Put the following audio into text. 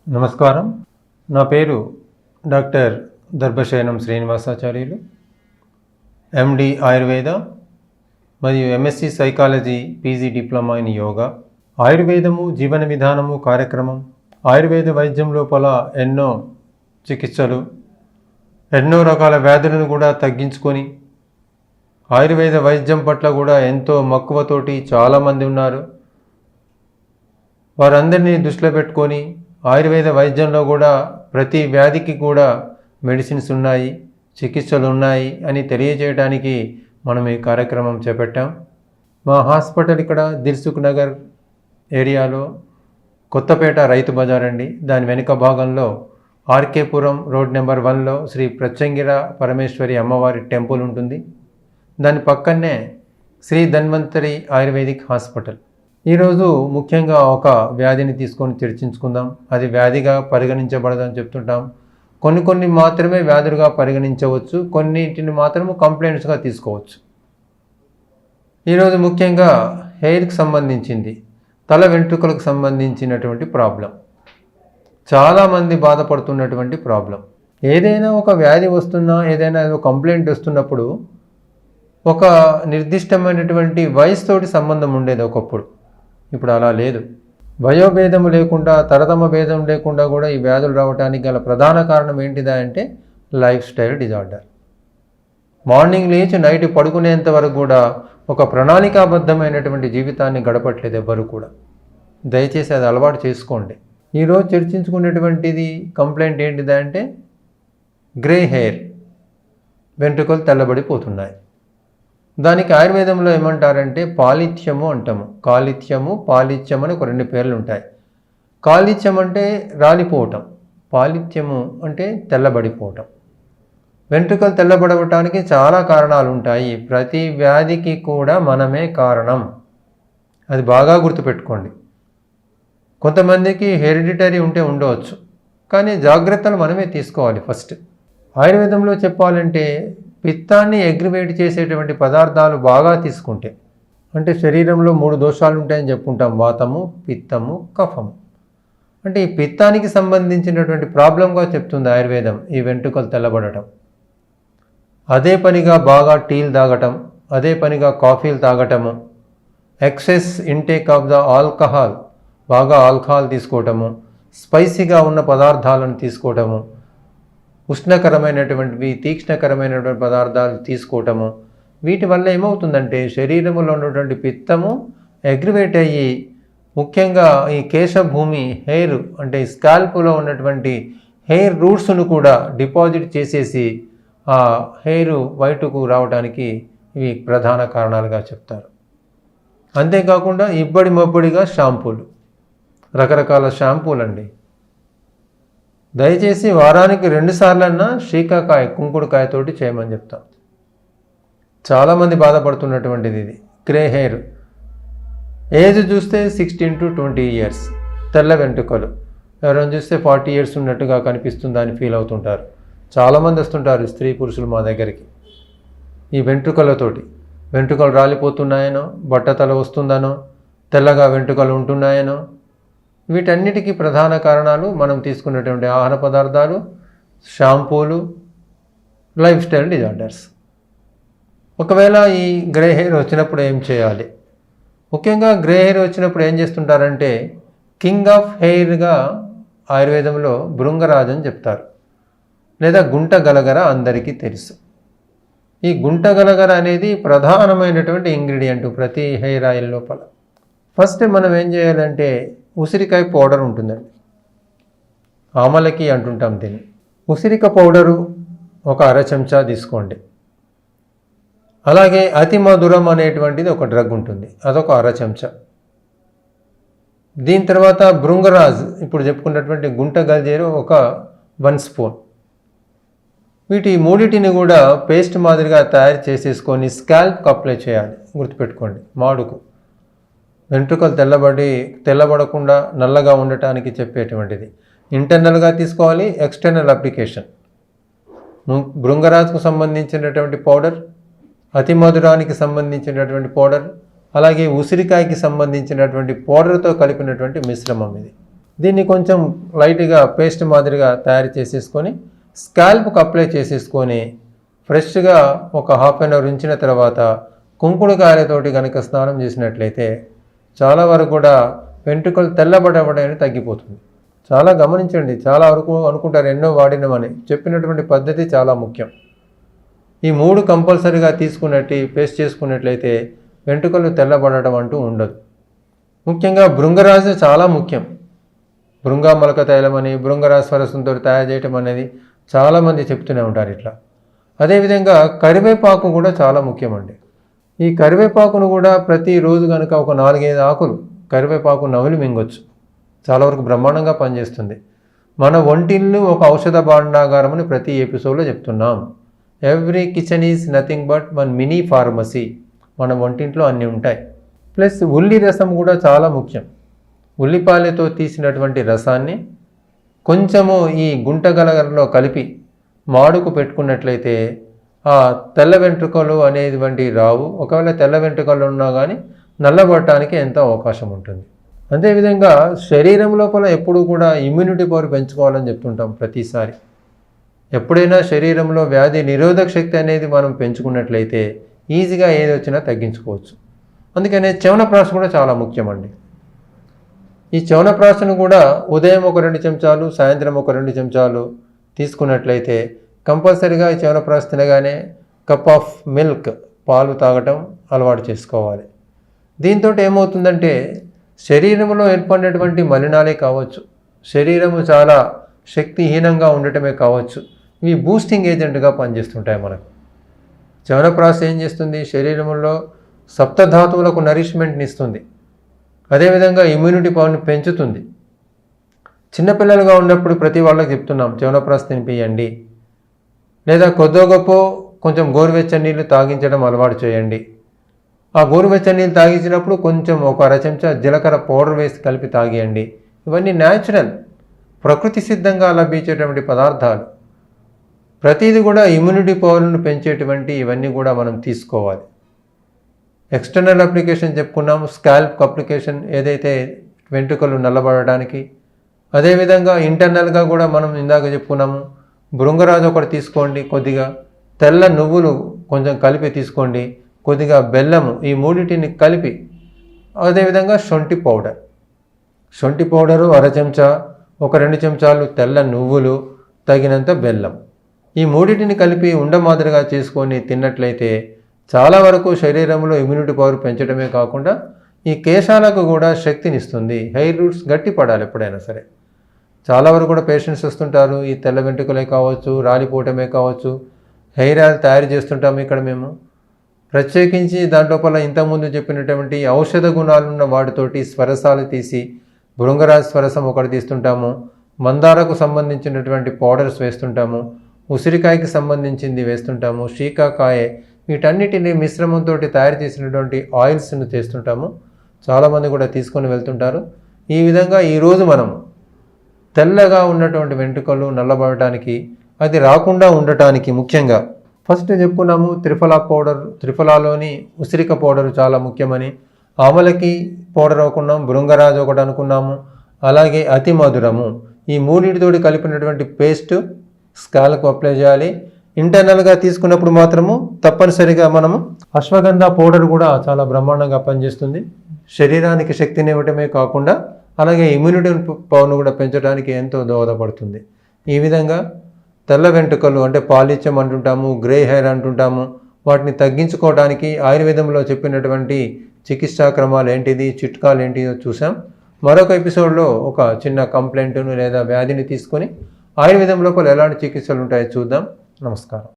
నమస్కారం. నా పేరు డాక్టర్ దర్భశయనం శ్రీనివాసాచార్యులు, ఎండి ఆయుర్వేద మరియు MSc psychology, PG diploma in yoga. ఆయుర్వేదము జీవన విధానము కార్యక్రమం ఆయుర్వేద వైద్యం లోపల ఎన్నో చికిత్సలు, ఎన్నో రకాల వ్యాధులను కూడా తగ్గించుకొని ఆయుర్వేద వైద్యం పట్ల కూడా ఎంతో మక్కువతోటి చాలామంది ఉన్నారు. వారందరినీ దృష్టిలో పెట్టుకొని ఆయుర్వేద వైద్యంలో కూడా ప్రతి వ్యాధికి కూడా మెడిసిన్స్ ఉన్నాయి, చికిత్సలు ఉన్నాయి అని తెలియజేయడానికి మనం ఈ కార్యక్రమం చేపట్టాం. మా హాస్పిటల్ ఇక్కడ దిల్సుఖ్ నగర్ ఏరియాలో కొత్తపేట రైతు బజార్ అండి. దాని వెనుక భాగంలో ఆర్కేపురం రోడ్ నెంబర్ 1లో శ్రీ ప్రత్యంగిర పరమేశ్వరి అమ్మవారి టెంపుల్ ఉంటుంది. దాని పక్కనే శ్రీ ధన్వంతరి ఆయుర్వేదిక్ హాస్పిటల్. ఈరోజు ముఖ్యంగా ఒక వ్యాధిని తీసుకొని చర్చించుకుందాం. అది వ్యాధిగా పరిగణించబడదని చెప్తుంటాం. కొన్ని మాత్రమే వ్యాధులుగా పరిగణించవచ్చు, కొన్నింటిని మాత్రము కంప్లైంట్స్గా తీసుకోవచ్చు. ఈరోజు ముఖ్యంగా హెయిర్కి సంబంధించింది, తల వెంట్రుకలకు సంబంధించినటువంటి ప్రాబ్లం, చాలామంది బాధపడుతున్నటువంటి ప్రాబ్లం. ఏదైనా ఒక వ్యాధి వస్తున్నా, ఏదైనా కంప్లైంట్ వస్తున్నప్పుడు ఒక నిర్దిష్టమైనటువంటి వయసుతోటి సంబంధం ఉండేది ఒకప్పుడు. ఇప్పుడు అలా లేదు. వయోభేదము లేకుండా, తరతమ భేదం లేకుండా కూడా ఈ వ్యాధులు రావడానికి గల ప్రధాన కారణం ఏంటిదా అంటే లైఫ్ స్టైల్ డిజార్డర్. మార్నింగ్ లేచి నైట్ పడుకునేంత వరకు కూడా ఒక ప్రణాళికాబద్ధమైనటువంటి జీవితాన్ని గడపట్లేదు ఎవ్వరు కూడా. దయచేసి అది అలవాటు చేసుకోండి. ఈరోజు చర్చించుకునేటువంటిది కంప్లైంట్ ఏంటిదా అంటే గ్రే హెయిర్, వెంట్రుకలు తెల్లబడిపోతున్నాయి. దానికి ఆయుర్వేదంలో ఏమంటారంటే పాలిథ్యము అంటాము. కాలిథ్యము, పాలిథ్యం అని ఒక 2 పేర్లు ఉంటాయి. కాలిథ్యం అంటే రాలిపోవటం, పాలిథ్యము అంటే తెల్లబడిపోవటం. వెంట్రుకలు తెల్లబడటానికి చాలా కారణాలు ఉంటాయి. ప్రతి వ్యాధికి కూడా మనమే కారణం, అది బాగా గుర్తుపెట్టుకోండి. కొంతమందికి హెరిడిటరీ ఉంటే ఉండవచ్చు, కానీ జాగ్రత్తలు మనమే తీసుకోవాలి. ఫస్ట్ ఆయుర్వేదంలో చెప్పాలంటే పిత్తాన్ని ఎగ్రివేట్ చేసేటువంటి పదార్థాలు బాగా తీసుకుంటే, అంటే శరీరంలో 3 దోషాలు ఉంటాయని చెప్పుకుంటాం: వాతము, పిత్తము, కఫము. అంటే ఈ పిత్తానికి సంబంధించినటువంటి ప్రాబ్లంగా చెప్తుంది ఆయుర్వేదం ఈ వెంట్రుకలు తెల్లబడటం. అదే పనిగా బాగా టీలు తాగటం, అదే పనిగా కాఫీలు తాగటము, excess intake of the alcohol, బాగా ఆల్కహాల్ తీసుకోవటము, స్పైసీగా ఉన్న పదార్థాలను తీసుకోవటము, ఉష్ణకరమైనటువంటివి, తీక్ష్ణకరమైనటువంటి పదార్థాలు తీసుకోవటము, వీటి వల్ల ఏమవుతుందంటే శరీరంలో ఉన్నటువంటి పిత్తము అగ్రివేట్ అయ్యి ముఖ్యంగా ఈ కేశభూమి, హెయిర్ అంటే స్కాల్ప్లో ఉన్నటువంటి హెయిర్ రూట్స్ను కూడా డిపాజిట్ చేసేసి ఆ హెయిర్ వైటుకు రావడానికి ఇవి ప్రధాన కారణాలుగా చెప్తారు. అంతేకాకుండా ఇబ్బడి మబ్బడిగా షాంపూలు, రకరకాల షాంపూలు అండి. దయచేసి వారానికి 2 సార్లన్నా శీకాకాయ, కుంకుడుకాయతోటి చేయమని చెప్తాం. చాలామంది బాధపడుతున్నటువంటిది ఇది గ్రే హెయిర్. ఏజ్ చూస్తే 16 to 20 years, తెల్ల వెంట్రుకలు. ఎవరైనా చూస్తే 40 years ఉన్నట్టుగా కనిపిస్తుందా అని ఫీల్ అవుతుంటారు. చాలామంది వస్తుంటారు స్త్రీ పురుషులు మా దగ్గరికి ఈ వెంట్రుకలతోటి. వెంట్రుకలు రాలిపోతున్నాయనో, బట్టతల వస్తుందనో, తెల్లగా వెంట్రుకలు ఉంటున్నాయనో. వీటన్నిటికీ ప్రధాన కారణాలు మనం తీసుకున్నటువంటి ఆహార పదార్థాలు, షాంపూలు, లైఫ్ స్టైల్ డిజార్డర్స్. ఒకవేళ ఈ గ్రే హెయిర్ వచ్చినప్పుడు ఏం చేయాలి? ముఖ్యంగా గ్రే హెయిర్ వచ్చినప్పుడు ఏం చేస్తుంటారంటే కింగ్ ఆఫ్ హెయిర్గా ఆయుర్వేదంలో భృంగరాజ్ అని చెప్తారు, లేదా గుంట గలగర అందరికీ తెలుసు. ఈ గుంట గలగర అనేది ప్రధానమైనటువంటి ఇంగ్రీడియంట్ ప్రతి హెయిర్ ఆయిల్ లోపల. ఫస్ట్ మనం ఏం చేయాలంటే ఉసిరికాయ పౌడర్ ఉంటుందండి, ఆమలకి అంటుంటాం దీన్ని. ఉసిరిక పౌడరు ఒక 1/2 చెంచా తీసుకోండి. అలాగే అతి మధురం అనేటువంటిది ఒక డ్రగ్ ఉంటుంది, అదొక 1/2 చెంచా. దీని తర్వాత భృంగరాజ్, ఇప్పుడు చెప్పుకున్నటువంటి గుంట గల్జేరు ఒక 1 స్పూన్. వీటి మూడింటిని కూడా పేస్ట్ మాదిరిగా తయారు చేసేసుకొని స్కాల్ప్కి అప్లై చేయాలి. గుర్తుపెట్టుకోండి, మాడుకు వెంట్రుకలు తెల్లబడకుండా నల్లగా ఉండటానికి చెప్పేటువంటిది. ఇంటర్నల్గా తీసుకోవాలి, ఎక్స్టర్నల్ అప్లికేషన్. భృంగరాజ్కు సంబంధించినటువంటి పౌడర్, అతి మధురానికి సంబంధించినటువంటి పౌడర్, అలాగే ఉసిరికాయకి సంబంధించినటువంటి పౌడర్తో కలిపినటువంటి మిశ్రమం ఇది. దీన్ని కొంచెం లైట్గా పేస్ట్ మాదిరిగా తయారు చేసేసుకొని స్కాల్ప్కి అప్లై చేసేసుకొని ఫ్రెష్గా ఒక హాఫ్ అన్ అవర్ ఉంచిన తర్వాత కుంకుడుకాయలతోటి కనుక స్నానం చేసినట్లయితే చాలా వరకు కూడా వెంట్రుకలు తెల్లబడబడని తగ్గిపోతుంది. చాలా గమనించండి, చాలా వరకు అనుకుంటారు ఎన్నో వాడినమని. చెప్పినటువంటి పద్ధతి చాలా ముఖ్యం. ఈ 3 కంపల్సరీగా తీసుకున్నట్టు పేస్ట్ చేసుకున్నట్లయితే వెంట్రుకలు తెల్లబడడం అంటూ ఉండదు. ముఖ్యంగా భృంగరాజు చాలా ముఖ్యం. భృంగా మొలక తైలం అని భృంగరాజ స్వరసంతో తయారు చేయటం అనేది చాలామంది చెప్తూనే ఉంటారు ఇట్లా. అదేవిధంగా కరివేపాకు కూడా చాలా ముఖ్యమండి. ఈ కరివేపాకును కూడా ప్రతిరోజు కనుక ఒక 4-5 ఆకులు కరివేపాకు నవిలి మింగొచ్చు. చాలా వరకు బ్రహ్మాండంగా పనిచేస్తుంది. మన ఒంటిల్లు ఒక ఔషధ భాండాగారం అని ప్రతి ఎపిసోడ్లో చెప్తున్నాం. Every kitchen is nothing but one mini pharmacy. మన వంటింట్లో అన్నీ ఉంటాయి. ప్లస్ ఉల్లి రసం కూడా చాలా ముఖ్యం. ఉల్లిపాయలతో తీసినటువంటి రసాన్ని కొంచెము ఈ గుంటగలగరలో కలిపి మాడుకు పెట్టుకున్నట్లయితే ఆ తెల్ల వెంట్రుకలు అనేటువంటి రావు. ఒకవేళ తెల్ల వెంట్రుకలు ఉన్నా కానీ నల్లబడటానికి ఎంతో అవకాశం ఉంటుంది. అదేవిధంగా శరీరం లోపల ఎప్పుడూ కూడా ఇమ్యూనిటీ పవర్ పెంచుకోవాలని చెప్తుంటాం ప్రతిసారి. ఎప్పుడైనా శరీరంలో వ్యాధి నిరోధక శక్తి అనేది మనం పెంచుకున్నట్లయితే ఈజీగా ఏది వచ్చినా తగ్గించుకోవచ్చు. అందుకనే చవనప్రాశ కూడా చాలా ముఖ్యమండి. ఈ చవనప్రాశను కూడా ఉదయం ఒక 2 చెంచాలు, సాయంత్రం ఒక 2 చెంచాలు తీసుకున్నట్లయితే కంపల్సరీగా ఈ చవనప్రాశ తినగానే కప్ ఆఫ్ మిల్క్ పాలు తాగటం అలవాటు చేసుకోవాలి. దీంతో ఏమవుతుందంటే శరీరంలో ఏర్పడినటువంటి మలినాలే కావచ్చు, శరీరము చాలా శక్తిహీనంగా ఉండటమే కావచ్చు, ఇవి బూస్టింగ్ ఏజెంట్గా పనిచేస్తుంటాయి మనకు. చవనప్రాశ ఏం చేస్తుంది? శరీరంలో సప్తధాతువులకు నరిష్మెంట్ని ఇస్తుంది. అదేవిధంగా ఇమ్యూనిటీ పవర్ని పెంచుతుంది. చిన్నపిల్లలుగా ఉన్నప్పుడు ప్రతి వాళ్ళకి చెప్తున్నాం చవనప్రాశ తినిపియండి, లేదా కొద్దో గొప్ప కొంచెం గోరువెచ్చని నీళ్ళు తాగించడం అలవాటు చేయండి. ఆ గోరువెచ్చని నీళ్ళు తాగించినప్పుడు కొంచెం ఒక 1/2 చెంచా జీలకర్ర పౌడర్ వేసి కలిపి తాగియండి. ఇవన్నీ న్యాచురల్, ప్రకృతి సిద్ధంగా లభించేటువంటి పదార్థాలు. ప్రతిదీ కూడా ఇమ్యూనిటీ పవర్ను పెంచేటువంటి ఇవన్నీ కూడా మనం తీసుకోవాలి. ఎక్స్టర్నల్ అప్లికేషన్ చెప్పుకున్నాము, స్కాల్ప్ అప్లికేషన్ ఏదైతే వెంట్రుకలు నల్లబడడానికి. అదేవిధంగా ఇంటర్నల్గా కూడా మనం ఇందాక చెప్పుకున్నాము, భృంగరాజు ఒకటి తీసుకోండి, కొద్దిగా తెల్ల నువ్వులు కొంచెం కలిపి తీసుకోండి, కొద్దిగా బెల్లము, ఈ మూడింటిని కలిపి. అదేవిధంగా శొంఠి పౌడరు 1/2 చెంచా, ఒక 2 చెంచాలు తెల్ల నువ్వులు, తగినంత బెల్లం, ఈ మూడింటిని కలిపి ఉండమాదిరిగా చేసుకొని తిన్నట్లయితే చాలా వరకు శరీరంలో ఇమ్యూనిటీ పవర్ పెంచడమే కాకుండా ఈ కేశాలకు కూడా శక్తినిస్తుంది. హెయిర్ రూట్స్ గట్టి పడాలి ఎప్పుడైనా సరే. చాలా వరకు కూడా పేషెంట్స్ వస్తుంటారు, ఈ తెల్ల వెంట్రుకలే కావచ్చు, రాలిపోవటమే కావచ్చు, హెయిర్ ఆయిల్ తయారు చేస్తుంటాము ఇక్కడ మేము. ప్రత్యేకించి దాంట్లోపల ఇంతకుముందు చెప్పినటువంటి ఔషధ గుణాలున్న వాటితోటి స్వరసాలు తీసి భృంగరాజ స్వరసం ఒకటి తీస్తుంటాము, మందారకు సంబంధించినటువంటి పౌడర్స్ వేస్తుంటాము, ఉసిరికాయకి సంబంధించింది వేస్తుంటాము, శీకాకాయ, వీటన్నిటిని మిశ్రమంతో తయారు చేసినటువంటి ఆయిల్స్ను చేస్తుంటాము. చాలామంది కూడా తీసుకొని వెళ్తుంటారు. ఈ విధంగా ఈరోజు మనం తెల్లగా ఉన్నటువంటి వెంట్రుకలు నల్లబడటానికి, అది రాకుండా ఉండటానికి ముఖ్యంగా ఫస్ట్ చెప్పుకున్నాము త్రిఫలా పౌడర్, త్రిఫలాలోని ఉసిరిక పౌడర్ చాలా ముఖ్యమని. ఆమలకి పౌడర్ అనుకున్నాం, భృంగరాజు ఒకటి అనుకున్నాము, అలాగే అతి మధురము, ఈ మూడింటితోటి కలిపినటువంటి పేస్ట్ స్కాల్కు అప్లై చేయాలి. ఇంటర్నల్గా తీసుకున్నప్పుడు మాత్రము తప్పనిసరిగా మనము అశ్వగంధ పౌడర్ కూడా చాలా బ్రహ్మాండంగా పనిచేస్తుంది. శరీరానికి శక్తిని ఇవ్వటమే కాకుండా అలాగే ఇమ్యూనిటీ పవర్ను కూడా పెంచడానికి ఎంతో దోహదపడుతుంది. ఈ విధంగా తెల్ల వెంట్రుకలు అంటే పాలిత్యం అంటుంటాము, గ్రే హెయిర్ అంటుంటాము, వాటిని తగ్గించుకోవడానికి ఆయుర్వేదంలో చెప్పినటువంటి చికిత్సా క్రమాలు ఏంటిది, చిట్కాలు ఏంటిదో చూసాం. మరొక ఎపిసోడ్లో ఒక చిన్న కంప్లైంట్ను లేదా వ్యాధిని తీసుకొని ఆయుర్వేదం లోపల ఎలాంటి చికిత్సలు ఉంటాయో చూద్దాం. నమస్కారం.